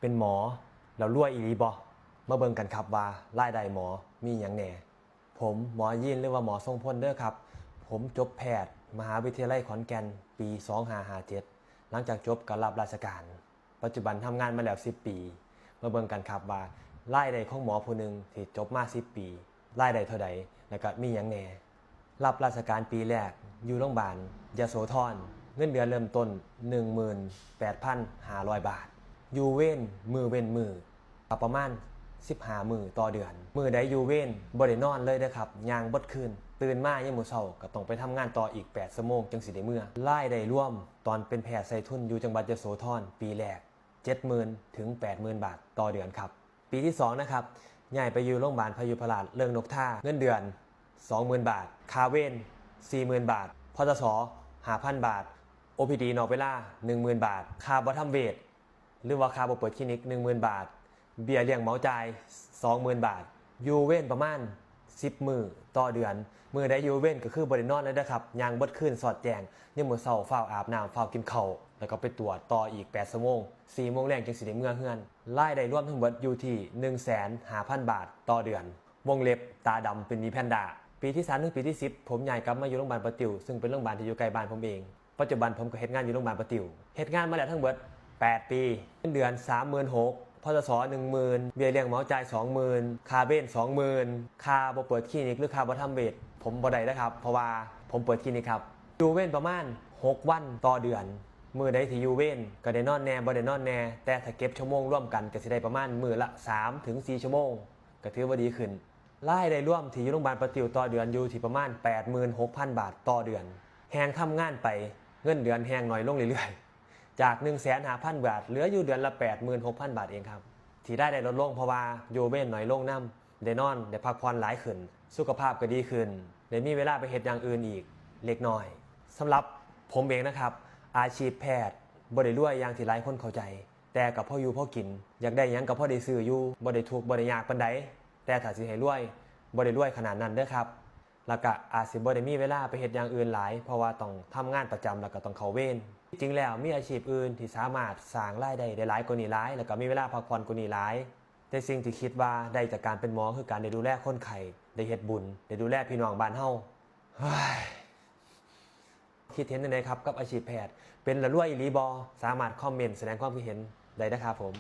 เป็นหมอแล้วรวยอีหลีบ่มาเบิ่งกันครับว่ารายได้หมอมีหยังแหน่ผมหมอยินหรือว่าหมอทรงพลเด้อครับผมจบแพทย์มหาวิทยาลัยขอนแก่นปี2557หลังจากจบก็รับราชการปัจจุบันทำงานมาแล้ว10 ปีมาเบิ่งกันครับว่ารายได้ของหมอผู้หนึงที่จบมา10 ปีรายได้เท่าใดแล้วก็มีหยังแหน่รับราชการปีแรกอยู่โรงพยาบาลยโสธรเงินเดือนเริ่มต้น 18,500 บาทอยู่เว้นมือเว้นมือประมาณ15 มื้อต่อเดือนมื้อใดอยู่เว้นบ่ได้นอนเลยเด้อครับย่างบดคืนตื่นมายามมื้อเช้าก็ต้องไปทำงานต่ออีก8 ชั่วโมงจังสิได้มื้อรายได้รวมตอนเป็นแพทย์ใส่ทุนอยู่จังหวัดยโสธรปีแรก 70,000 ถึง 80,000 บาทต่อเดือนครับปีที่2นะครับย้ายไปอยู่โรงพยาบาลพยุพราชเรื่องนกท่าเงินเดือน 20,000 บาทค่าเวร 40,000 บาทพจส 5,000 บาท OPD นอกเวลา 10,000 บาทค่าบ่ทำเวทหรือว่าค่าบ่เปิดคลินิก 10,000 บาทเบี้ยเลี้ยงเหมาจ่าย 20,000 บาทอยู่เว้นประมาณ10 มื้อต่อเดือนมื้อใดอยู่เว้นก็คือบ่ได้นอนเลยนะครับย่างบดคืนสอดแจงยามมื้อเช้าฟ้าวอาบน้ำฟ้าวกินข้าวแล้วก็ไปตรวจต่ออีก8 ชั่วโมง4 โมงแรงจังสิได้เมื่อเฮือนรายได้รวมทั้งหมดอยู่ที่ 150,000 บาทต่อเดือนวงเล็บตาดำเป็นมีแพนด้าปีที่3ถึงปีที่10ผมย้ายกลับมาอยู่โรงพยาบาลประติวซึ่งเป็นโรงพยาบาลที่อยู่ใกล้บ้านผมเองปัจจุบันผมก็เฮ็ดงานอยู่โรงพยาบาลประติวเฮ็ดงานมาแล้วทั้งหมด8 ปีเงินเดือน 36,000 พจส 10,000 เบี้ยเลี้ยงเหมาจ่าย 20,000 ค่าเบน 20,000 ค่าบ่เปิดคลินิกหรือค่าบ่ทำเวทผมบ่ได้นะครับเพราะว่าผมเปิดคลินิกครับอยู่เว้นประมาณ6 วันต่อเดือนมื้อใดที่อยู่เว้นก็ได้นอนแน่บ่ได้นอนแน่แต่ถ้าเก็บชั่วโมงร่วมกันก็สิได้ประมาณมื้อละ 3-4 ชั่วโมงก็ถือว่าดีขึ้นรายได้รวมที่อยู่โรงพยาบาลประติวต่อเดือนอยู่ที่ประมาณ 86,000 บาทต่อเดือนแฮงทำงานไปเงินเดือนแฮงน้อยลงเรื่อยๆจาก 150,000 บาทเหลืออยู่เดือนละ 86,000 บาทเองครับที่ได้ลดลงเพราะว่าอยู่เว้นน้อยลงนำได้นอนได้พักผ่อนหลายขึ้นสุขภาพก็ดีขึ้นได้มีเวลาไปเฮ็ดอย่างอื่นอีกเล็กน้อยสำหรับผมเองนะครับอาชีพแพทย์บ่ได้รวยอย่างที่หลายคนเข้าใจแต่ก็พออยู่พอกินอยากได้หยังก็พอได้ซื้ออยู่บ่ได้ทุกข์บ่ได้ยากปานใดแต่ถ้าสิให้รวยบ่ได้รวยขนาดนั้นเด้อครับแล้วก็อาจสิบ่ได้มีเวลาไปเฮ็ดอย่างอื่นหลายเพราะว่าต้องทำงานประจำแล้วก็ต้องเข้าเวรจริงแล้วมีอาชีพอื่นที่สามารถสร้างรายได้ได้หลายกว่านี้หลายแล้วก็มีเวลาพักผ่อนกว่านี้หลายแต่สิ่งที่คิดว่าได้จากการเป็นหมอคือการได้ดูแลคนไข้ได้เฮ็ดบุญได้ดูแลพี่น้องบ้านเฮาคิดเห็นยังไงครับกับอาชีพแพทย์เป็นละรวยอีหลีบ่สามารถคอมเมนต์แสดงความคิดเห็นได้นะครับผม